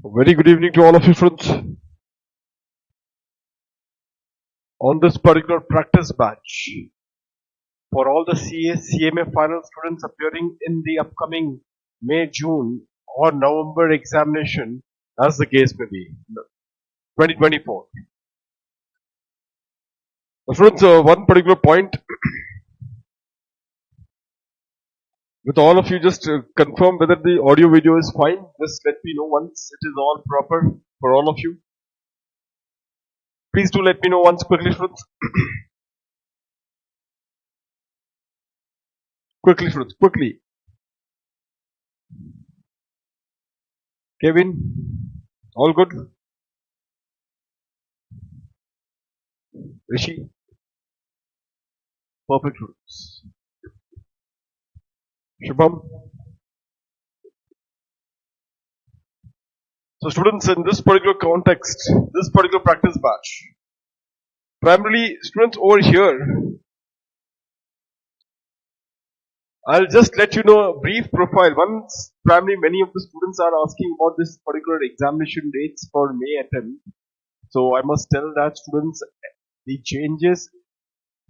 Very good evening to all of you friends. On this particular practice batch, for all the CMA final students appearing in the upcoming May, June or November examination, as the case may be, 2024. Friends, one particular point with all of you, just confirm whether the audio video is fine. Just let me know once it is all proper for all of you. Please do let me know once quickly, friends. Quickly, friends, quickly. Kevin, all good? Rishi, perfect, friends. Shubham. So students, in this particular context, this particular practice batch, primarily students over here, I'll just let you know a brief profile. Once primarily many of the students are asking about this particular examination dates for May attempt. So I must tell that students, the changes,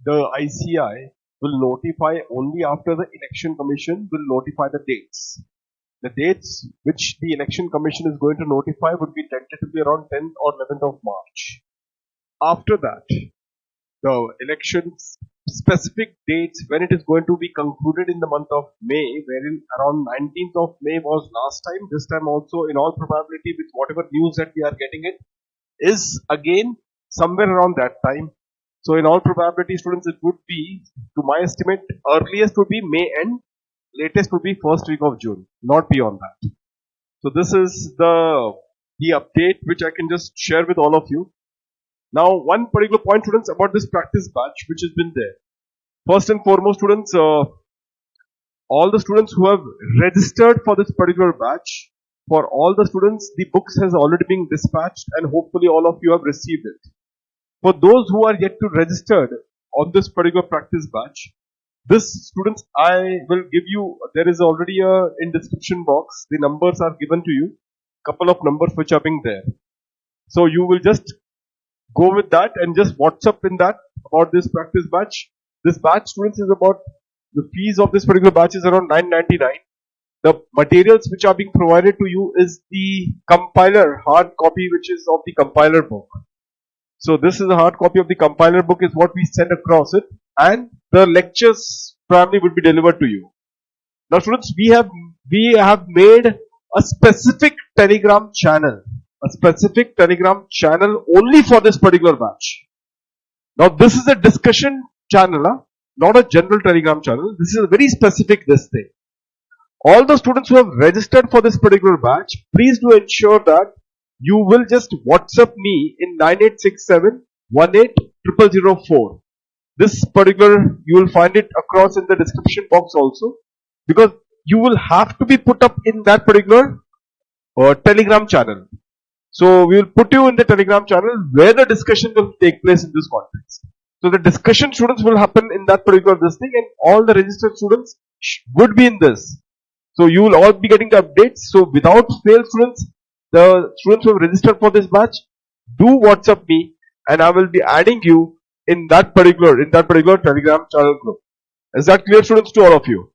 the ICI will notify only after the election commission will notify the dates. The dates which the election commission is going to notify would be tentatively around 10th or 11th of March. After that, the elections specific dates when it is going to be concluded in the month of May, wherein around 19th of May was last time. This time also, in all probability, with whatever news that we are getting, it is again somewhere around that time. So in all probability, students, it would be, to my estimate, earliest would be May end, latest would be first week of June, not beyond that. So this is the update which I can just share with all of you. Now, one particular point, students, about this practice batch which has been there. First and foremost, students, all the students who have registered for this particular batch, for all the students, the books has already been dispatched and hopefully all of you have received it. For those who are yet to register on this particular practice batch, this students, I will give you, there is already in description box, the numbers are given to you, couple of numbers which are being there. So you will just go with that and just WhatsApp in that about this practice batch. This batch, students, is about, the fees of this particular batch is around $9.99. The materials which are being provided to you is the compiler hard copy, which is of the compiler book. So this is a hard copy of the compiler book is what we send across it, and the lectures primarily would be delivered to you. Now students, we have made a specific Telegram channel. A specific Telegram channel only for this particular batch. Now this is a discussion channel, not a general Telegram channel. This is a very specific this thing. All the students who have registered for this particular batch, please do ensure that you will just WhatsApp me in 9867-180004. This particular, you will find it across in the description box also, because you will have to be put up in that particular Telegram channel. So we will put you in the Telegram channel where the discussion will take place in this context. So the discussion, students, will happen in that particular this thing, and all the registered students would be in this. So you will all be getting the updates. So without fail, students, the students who have registered for this batch, do WhatsApp me and I will be adding you in that particular Telegram channel group. Is that clear, students, to all of you?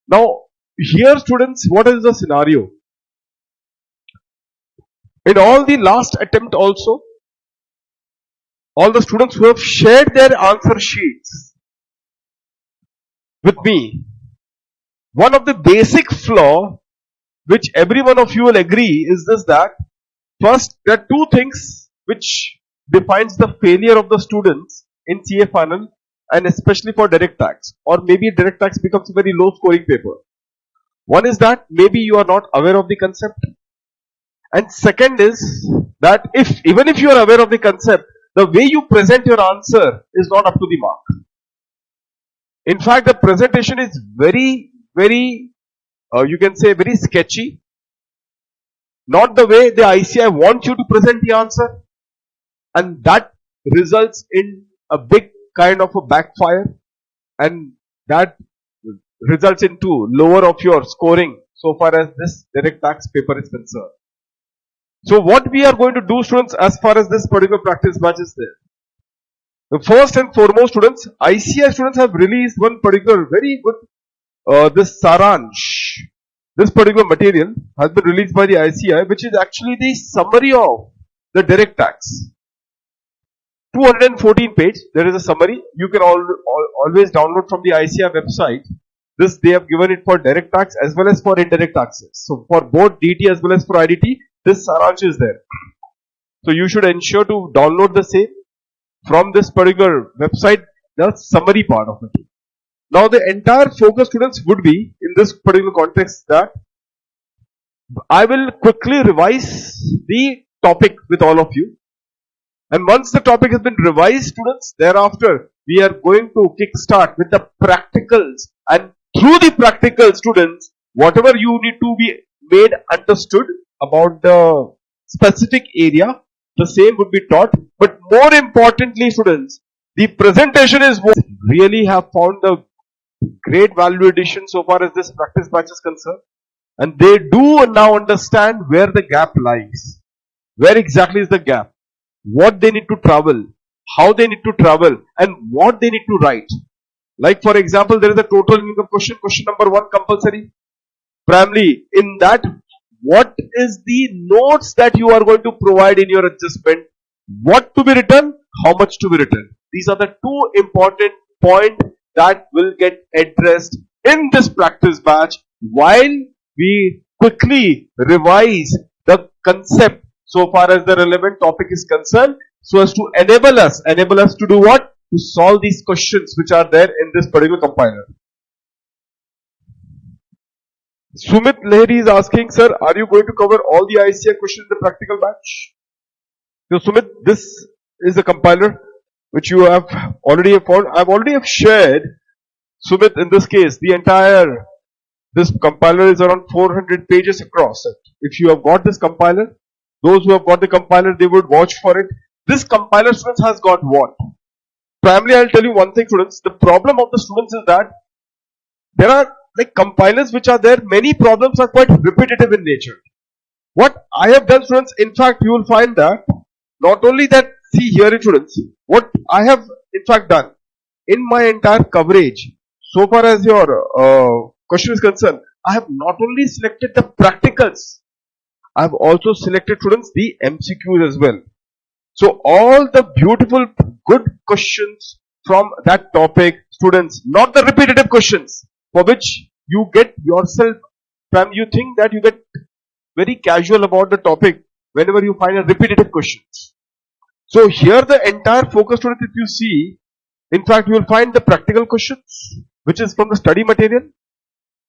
Now here, students, what is the scenario? In all the last attempt also, all the students who have shared their answer sheets with me, one of the basic flaw which every one of you will agree is this, that first, there are two things which defines the failure of the students in CA final, and especially for direct tax, or maybe direct tax becomes a very low scoring paper. One is that maybe you are not aware of the concept, and second is that even if you are aware of the concept, the way you present your answer is not up to the mark. In fact, the presentation is very, you can say very sketchy. Not the way the ICI wants you to present the answer, and that results in a big kind of a backfire, and that results into lower of your scoring so far as this direct tax paper is concerned. So what we are going to do, students, as far as this particular practice batch is there. The first and foremost, students, ICI students have released one particular very good this Saransh. This particular material has been released by the ICI, which is actually the summary of the direct tax. 214 page. There is a summary. You can always download from the ICI website. This they have given it for direct tax as well as for indirect taxes. So for both DT as well as for IDT, this Saransh is there. So you should ensure to download the same from this particular website, the summary part of it. Now the entire focus, students, would be in this particular context that I will quickly revise the topic with all of you. And once the topic has been revised, students, thereafter we are going to kickstart with the practicals, and through the practical, students, whatever you need to be made understood about the specific area, the same would be taught. But more importantly, students, the presentation is what really have found the great value addition so far as this practice batch is concerned, and they do now understand where the gap lies. Where exactly is the gap? What they need to travel, how they need to travel, and what they need to write. Like for example, there is a total income question number 1 compulsory. Primarily, in that, what is the notes that you are going to provide in your adjustment? What to be written? How much to be written? These are the two important points that will get addressed in this practice batch while we quickly revise the concept so far as the relevant topic is concerned, so as to enable us to do what? To solve these questions which are there in this particular compiler. Sumit Lahiri is asking, sir, are you going to cover all the ICI questions in the practical batch? So Sumit, this is a compiler which you have already found. I've already shared, Sumit, in this case, the entire, this compiler is around 400 pages across it. If you have got this compiler, those who have got the compiler, they would watch for it. This compiler, students, has got what? Primarily, I'll tell you one thing, students. The problem of the students is that there are like compilers which are there. Many problems are quite repetitive in nature. What I have done, students, in fact, you will find that not only that, see here, students, what I have in fact done in my entire coverage, so far as your question is concerned, I have not only selected the practicals, I have also selected, students, the MCQs as well. So all the beautiful good questions from that topic, students, not the repetitive questions for which you get yourself, you think that you get very casual about the topic whenever you find a repetitive questions. So here the entire focus, students, if you see, in fact you will find the practical questions which is from the study material,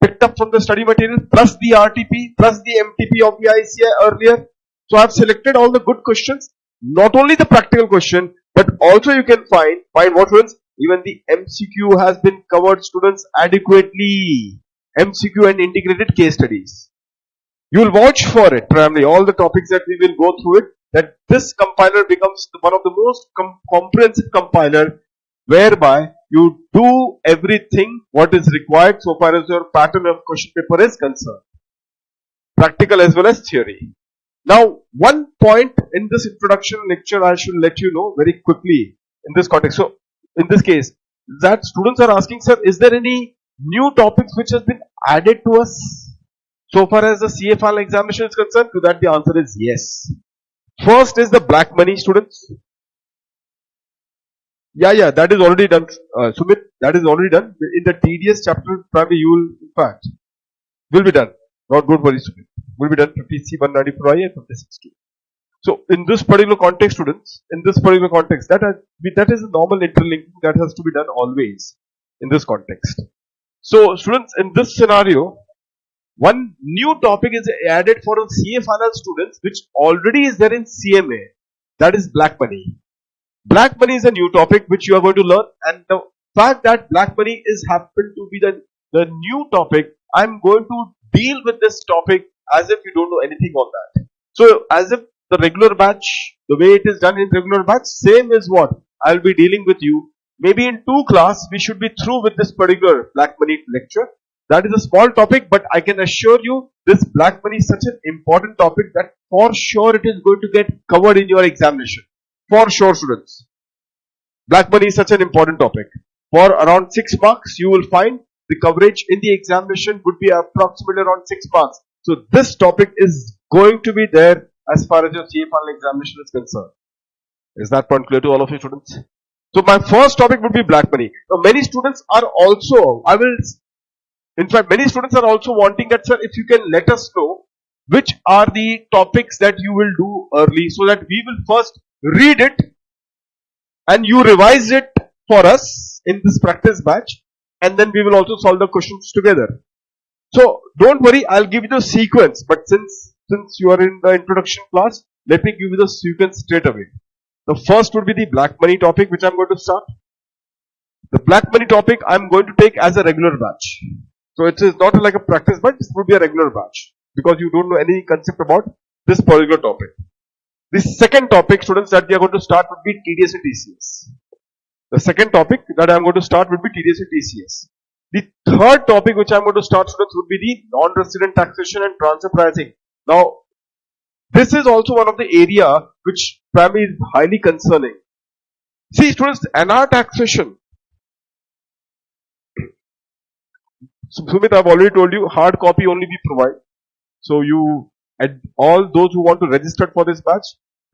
picked up from the study material, plus the RTP, plus the MTP of the ICI earlier. So I have selected all the good questions, not only the practical question, but also you can find what, students, even the MCQ has been covered, students, adequately. MCQ and integrated case studies. You will watch for it, primarily all the topics that we will go through it, that this compiler becomes one of the most comprehensive compiler whereby you do everything what is required so far as your pattern of question paper is concerned. Practical as well as theory. Now, one point in this introduction lecture I should let you know very quickly in this context. So, in this case, that students are asking, sir, is there any new topics which has been added to us so far as the CA final examination is concerned? To that the answer is yes. First is the black money, students. Yeah, that is already done. Sumit, that is already done. In the TDS chapter, probably you will, in fact, will be done. Not good for you, Sumit. Will be done 50C194I and 56.2. So, in this particular context, students, in this particular context, that is a normal interlinking that has to be done always in this context. So, students, in this scenario, one new topic is added for the CA final students, which already is there in CMA. That is black money. Black money is a new topic which you are going to learn, and the fact that black money is happened to be the new topic, I am going to deal with this topic as if you don't know anything on that. So, as if the regular batch, the way it is done in regular batch, same is what I will be dealing with you. Maybe in 2 class, we should be through with this particular black money lecture. That is a small topic, but I can assure you this black money is such an important topic that for sure it is going to get covered in your examination. For sure, students. Black money is such an important topic. For around 6 marks, you will find the coverage in the examination would be approximately around 6 marks. So this topic is going to be there as far as your CA final examination is concerned. Is that point clear to all of you students? So my first topic would be black money. Now many students are also, many students are also wanting that, sir, if you can let us know which are the topics that you will do early so that we will first read it and you revise it for us in this practice batch, and then we will also solve the questions together. So don't worry, I'll give you the sequence, but since you are in the introduction class, let me give you the sequence straight away. The first would be the black money topic, which I'm going to start. The black money topic I'm going to take as a regular batch. So it is not like a practice batch, it would be a regular batch because you don't know any concept about this particular topic. The second topic, students, that we are going to start would be TDS and TCS. The second topic that I am going to start would be TDS and TCS. The third topic which I am going to start, students, would be the non-resident taxation and transfer pricing. Now, this is also one of the area which primarily is highly concerning. See, students, NR taxation. So, Sumit, I've already told you, hard copy only we provide. So you, all those who want to register for this batch,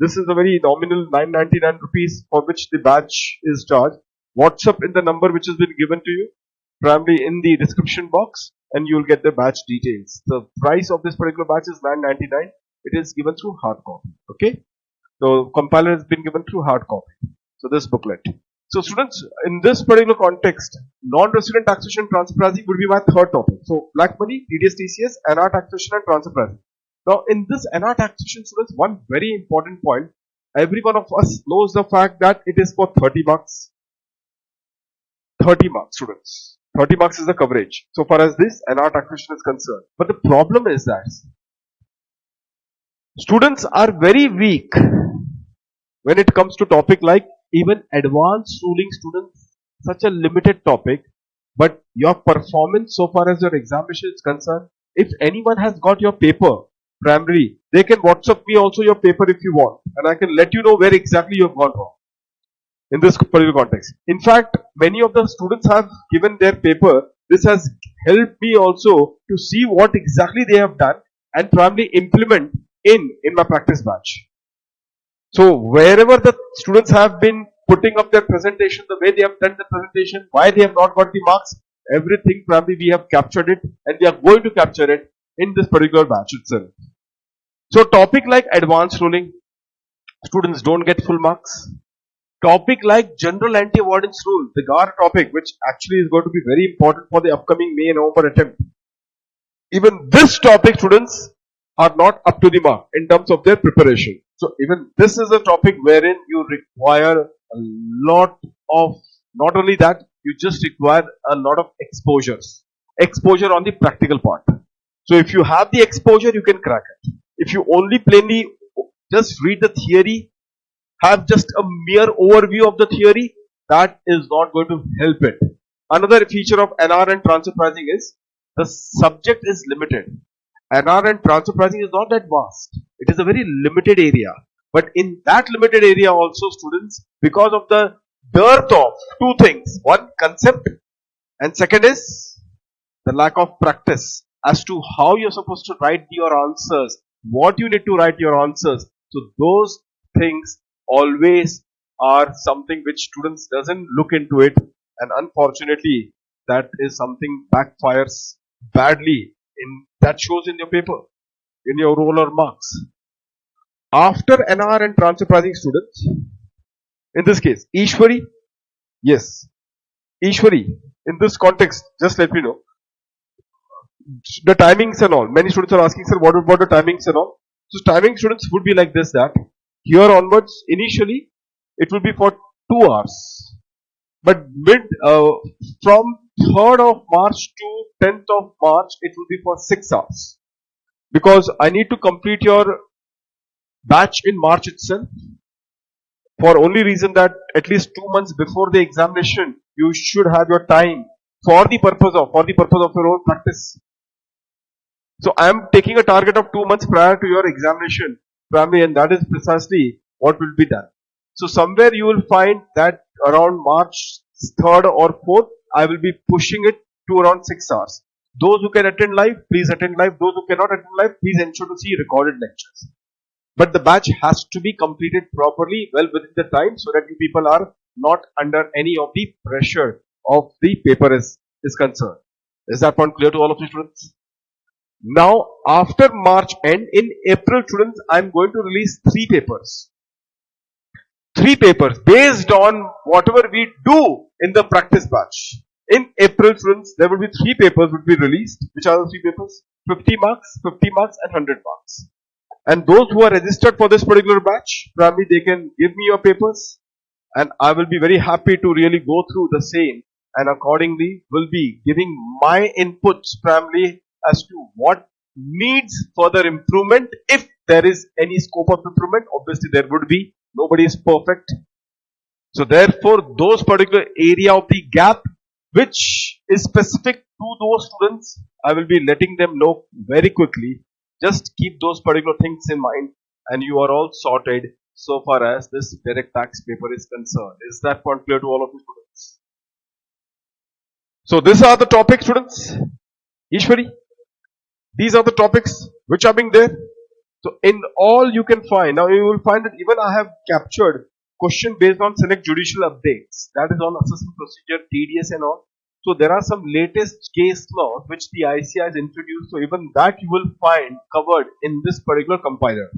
this is a very nominal 999 rupees for which the batch is charged. WhatsApp in the number which has been given to you, primarily in the description box, and you will get the batch details. The price of this particular batch is 999. It is given through hard copy. Okay. So compiler has been given through hard copy. So this booklet. So students, in this particular context, non-resident taxation transfer pricing would be my third topic. So black money, TDS, TCS, NR taxation and transfer pricing. Now in this NR taxation, students, one very important point, every one of us knows the fact that it is for 30 marks. 30 marks, students. 30 marks is the coverage so far as this NR taxation is concerned. But the problem is that students are very weak when it comes to topic like even advanced ruling, students, such a limited topic, but your performance so far as your examination is concerned, if anyone has got your paper primarily, they can WhatsApp me also your paper if you want, and I can let you know where exactly you have gone wrong in this particular context. In fact, many of the students have given their paper. This has helped me also to see what exactly they have done and primarily implement in my practice batch. So wherever the students have been putting up their presentation, the way they have done the presentation, why they have not got the marks, everything probably we have captured it and we are going to capture it in this particular batch itself. So topic like advanced ruling, students don't get full marks. Topic like general anti-avoidance rule, the GAR topic, which actually is going to be very important for the upcoming May and November attempt. Even this topic, students, are not up to the mark in terms of their preparation. So even this is a topic wherein you require a lot of, not only that, you just require a lot of exposure on the practical part. So if you have the exposure, you can crack it. If you only plainly just read the theory, have just a mere overview of the theory, that is not going to help it. Another feature of NR and transfer pricing is the subject is limited. NR and transfer pricing is not that vast. It is a very limited area. But in that limited area also, students, because of the dearth of two things. One, concept, and second is the lack of practice as to how you're supposed to write your answers, what you need to write your answers. So those things always are something which students doesn't look into it, and unfortunately that is something backfires badly. That shows in your paper, in your roll or marks. After NR and transfer pricing, students, in this case, Ishwari, yes, Ishwari, in this context, just let me know the timings and all. Many students are asking, sir, what about the timings and all? So timing, students, would be like this, that here onwards, initially, it will be for 2 hours, but from 3rd of March to 10th of March, it will be for 6 hours. Because I need to complete your batch in March itself, for only reason that at least 2 months before the examination, you should have your time for the purpose of your own practice. So I am taking a target of 2 months prior to your examination, primary, and that is precisely what will be done. So somewhere you will find that around March 3rd or 4th, I will be pushing it to around 6 hours. Those who can attend live, please attend live. Those who cannot attend live, please ensure to see recorded lectures. But the batch has to be completed properly, well within the time, so that you people are not under any of the pressure of the paper is concerned. Is that point clear to all of you students? Now, after March end, in April, students, I am going to release 3 papers. 3 papers based on whatever we do in the practice batch. In April, students, there will be 3 papers will be released. Which are the 3 papers? 50 marks, 50 marks and 100 marks. And those who are registered for this particular batch, probably they can give me your papers and I will be very happy to really go through the same and accordingly will be giving my inputs primarily as to what needs further improvement. If there is any scope of improvement, obviously there would be. Nobody is perfect. So therefore, those particular area of the gap which is specific to those students, I will be letting them know very quickly. Just keep those particular things in mind and you are all sorted so far as this direct tax paper is concerned. Is that point clear to all of you students? So these are the topics, students. Ishwari, these are the topics which are being there. So in all you can find, now you will find that even I have captured question based on select judicial updates. That is on assessment procedure, TDS and all. So there are some latest case laws which the ICI has introduced. So even that you will find covered in this particular compiler.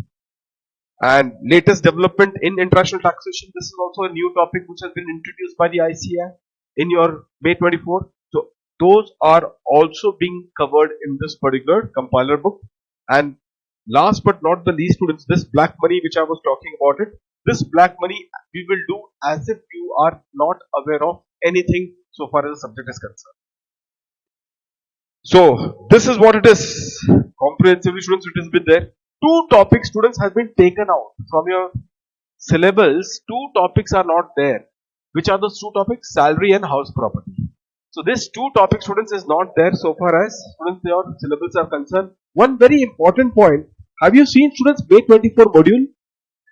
And latest development in international taxation. This is also a new topic which has been introduced by the ICI in your May 24. So those are also being covered in this particular compiler book. And last but not the least, students, this black money which I was talking about it. This black money we will do as if you are not aware of anything so far as the subject is concerned. So this is what it is. Comprehensively, students, it has been there. 2 topics, students, have been taken out from your syllabus. 2 topics are not there. Which are those 2 topics? Salary and house property. So this 2 topics, students, is not there so far as students your syllabus are concerned. One very important point. Have you seen, students, May 24 module?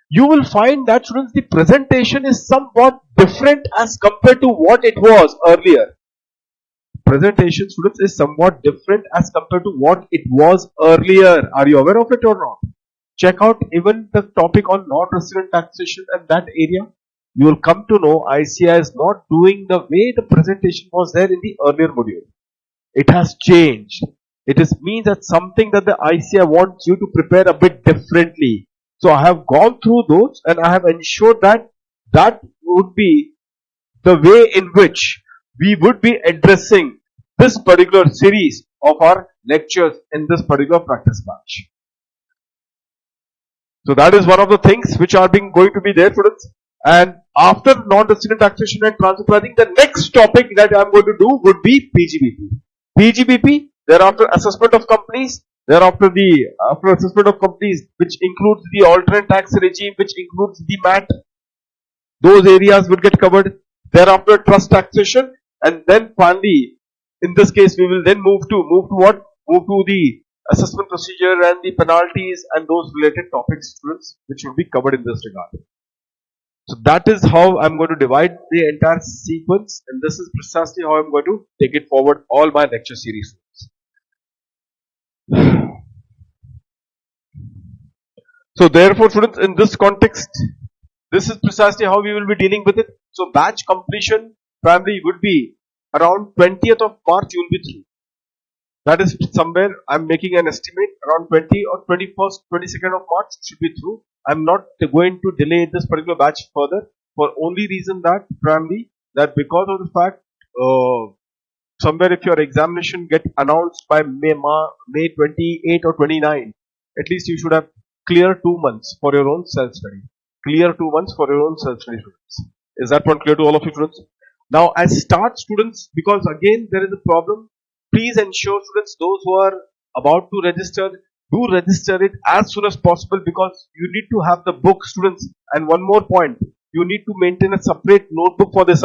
You will find that, students, the presentation is somewhat different as compared to what it was earlier. Presentation, students, is somewhat different as compared to what it was earlier. Are you aware of it or not? Check out even the topic on non-resident taxation and that area. You will come to know ICI is not doing the way the presentation was there in the earlier module. It has changed. It means that something that the ICI wants you to prepare a bit differently. So I have gone through those and I have ensured that that would be the way in which we would be addressing this particular series of our lectures in this particular practice batch. So that is one of the things which are going to be there, students. And after non-resident taxation and transfer pricing, the next topic that I am going to do would be PGBP. PGBP, thereafter assessment of companies, thereafter after assessment of companies, which includes the alternate tax regime, which includes the MAT. Those areas will get covered. Thereafter trust taxation, and then finally, in this case, we will then move to what? Move to the assessment procedure and the penalties and those related topics, students, which will be covered in this regard. So that is how I'm going to divide the entire sequence, and this is precisely how I'm going to take it forward all my lecture series. So therefore, students, in this context, this is precisely how we will be dealing with it. So batch completion primarily would be around 20th of March you will be through. That is somewhere I'm making an estimate around 20 or 21st, 22nd of March should be through. I'm not going to delay this particular batch further for only reason that primarily that because of the fact somewhere if your examination get announced by May 28 or 29, at least you should have clear 2 months for your own self-study. Clear 2 months for your own self-study, students. Is that one clear to all of you, students? Now, as start, students, because again there is a problem, please ensure, students, those who are about to register, do register it as soon as possible because you need to have the book, students. And one more point, you need to maintain a separate notebook for this.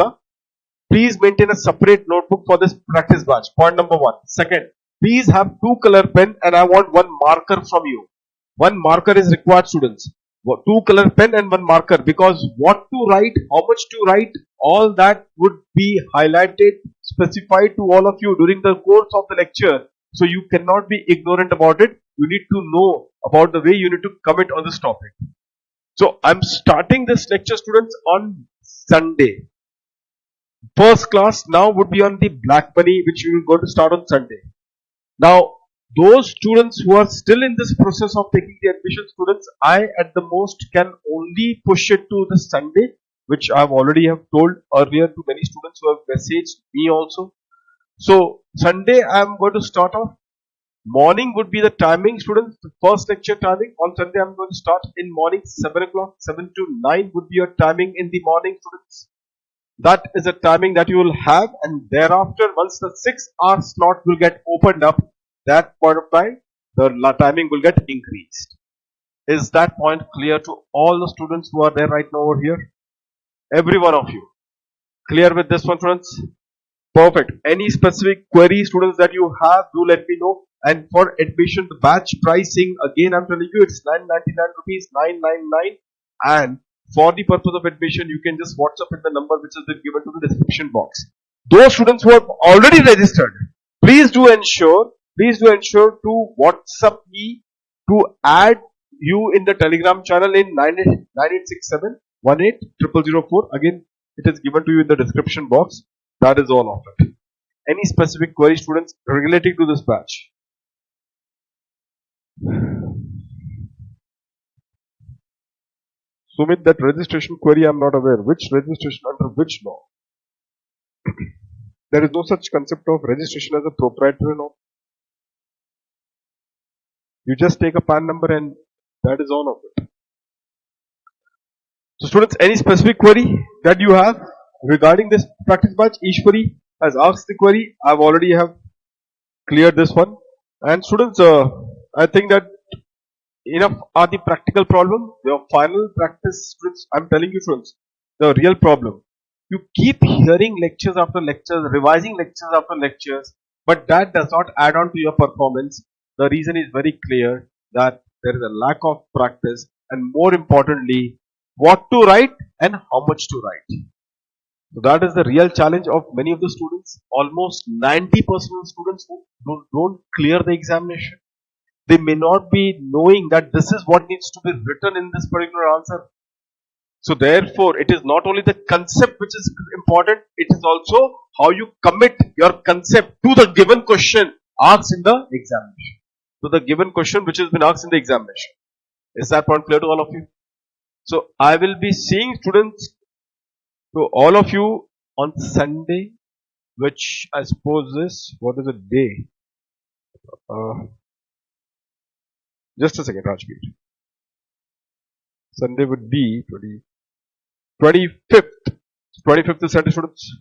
please maintain a separate notebook for this practice batch. Point number one. Second, please have two color pen and I want one marker from you. One marker is required, students. Two color pen and one marker, because what to write, how much to write, all that would be highlighted, specified to all of you during the course of the lecture. So you cannot be ignorant about it. You need to know about the way you need to comment on this topic. So I'm starting this lecture, students, on Sunday. First class now would be on the black money, which we will go to start on Sunday. Now, those students who are still in this process of taking the admission, students, I at the most can only push it to the Sunday, which I've already have told earlier to many students who have messaged me also. So Sunday I'm going to start off. Morning would be the timing, students. The first lecture timing on Sunday I'm going to start in morning 7 o'clock. 7 to 9 would be your timing in the morning, students. That is a timing that you will have, and thereafter once the 6-hour slot will get opened up, that point of time the timing will get increased. Is that point clear to all the students who are there right now over here? Every one of you clear with this one, students? Perfect. Any specific query, students, that you have, do let me know. And for admission, the batch pricing, again I'm telling you, it's 999 rupees, 999, and for the purpose of admission, you can just WhatsApp in the number which has been given to the description box. Those students who have already registered, please do ensure to WhatsApp me to add you in the Telegram channel in 9867 180004. Again, it is given to you in the description box. That is all of it. Any specific query, students, relating to this batch? Sumit, that registration query I'm not aware. Which registration under which law? There is no such concept of registration as a proprietary law. You just take a PAN number and that is all of it. So students, any specific query that you have regarding this practice batch? Ishwari has asked the query. I've already have cleared this one. And students, I think that enough are the practical problem. Your final practice, students, I'm telling you, students, the real problem. You keep hearing lectures after lectures, revising lectures after lectures, but that does not add on to your performance. The reason is very clear, that there is a lack of practice, and more importantly, what to write and how much to write. So that is the real challenge of many of the students. Almost 90% of students who don't clear the examination. They may not be knowing that this is what needs to be written in this particular answer. So therefore, it is not only the concept which is important, it is also how you commit your concept to the given question asked in the examination. To the given question which has been asked in the examination. Is that point clear to all of you? So I will be seeing students, to all of you, on Sunday, which I suppose is, what is the day? Just a second, Rajveer. Sunday would be 25th. 25th is Sunday, students.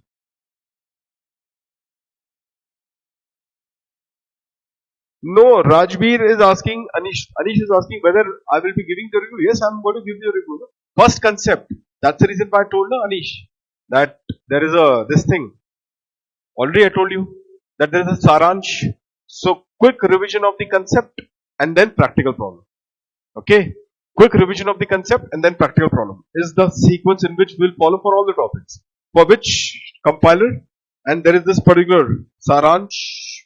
No, Rajveer is asking, Anish is asking whether I will be giving the review. Yes, I am going to give you a review. First concept. That's the reason why I told Anish that there is this thing. Already I told you that there is a saransh. So quick revision of the concept and then practical problem. Okay. Quick revision of the concept and then practical problem is the sequence in which we will follow for all the topics. For which compiler, and there is this particular saransh,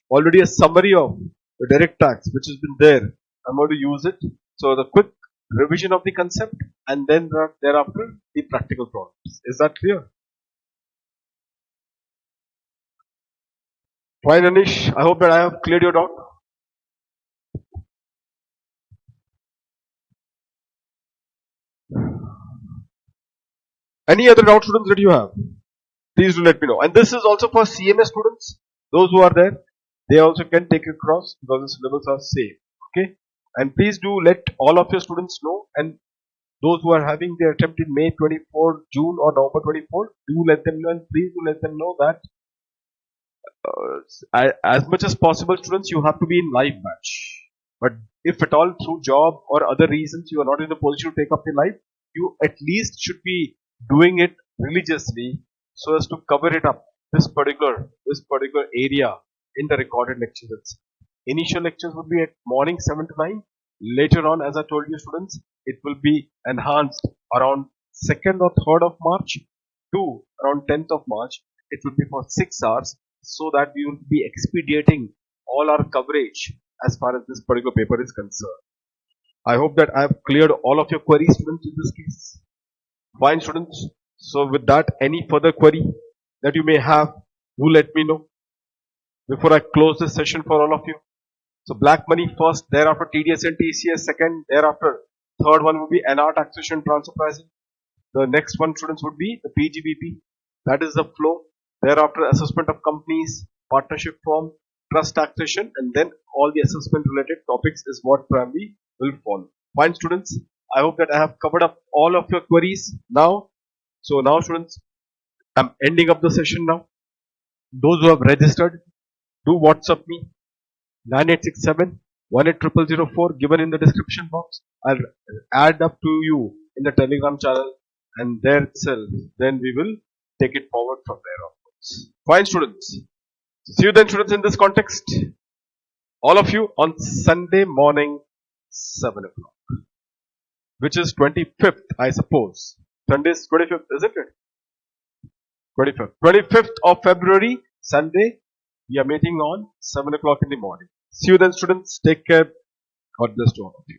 already a summary of the direct tax which has been there. I'm going to use it. So the quick revision of the concept and then thereafter the practical problems. Is that clear? Fine, Anish. I hope that I have cleared your doubt. Any other doubt, students, that you have? Please do let me know. And this is also for CMA students. Those who are there, they also can take across because the syllabus are same. Okay. And please do let all of your students know. And those who are having their attempt in May 24, June or November 24, do let them know, and please do let them know that as much as possible, students, you have to be in live batch. But if at all through job or other reasons you are not in a position to take up the live, you at least should be doing it religiously so as to cover it up this particular area in the recorded lectures itself. Initial lectures would be at morning 7 to 9. Later on, as I told you students, it will be enhanced around 2nd or 3rd of March to around 10th of March. It will be for 6 hours so that we will be expediting all our coverage as far as this particular paper is concerned. I hope that I have cleared all of your queries, students, in this case. Fine, students. So with that, any further query that you may have, do let me know before I close this session for all of you. So black money first, thereafter TDS and TCS second, thereafter third one would be NR taxation transfer pricing. The next one, students, would be the PGBP. That is the flow. Thereafter assessment of companies, partnership form, trust taxation, and then all the assessment related topics is what primarily will follow. Fine, students. I hope that I have covered up all of your queries now. So now, students, I'm ending up the session now. Those who have registered, do WhatsApp me 9867 18004 given in the description box. I'll add up to you in the Telegram channel, and there itself, then we will take it forward from there onwards. Fine, students. See you then, students, in this context. All of you on Sunday morning, 7 o'clock, which is 25th, I suppose. Sunday is 25th, isn't it? 25th. 25th of February, Sunday, we are meeting on 7 o'clock in the morning. See you then, students. Take care. God bless to all of you.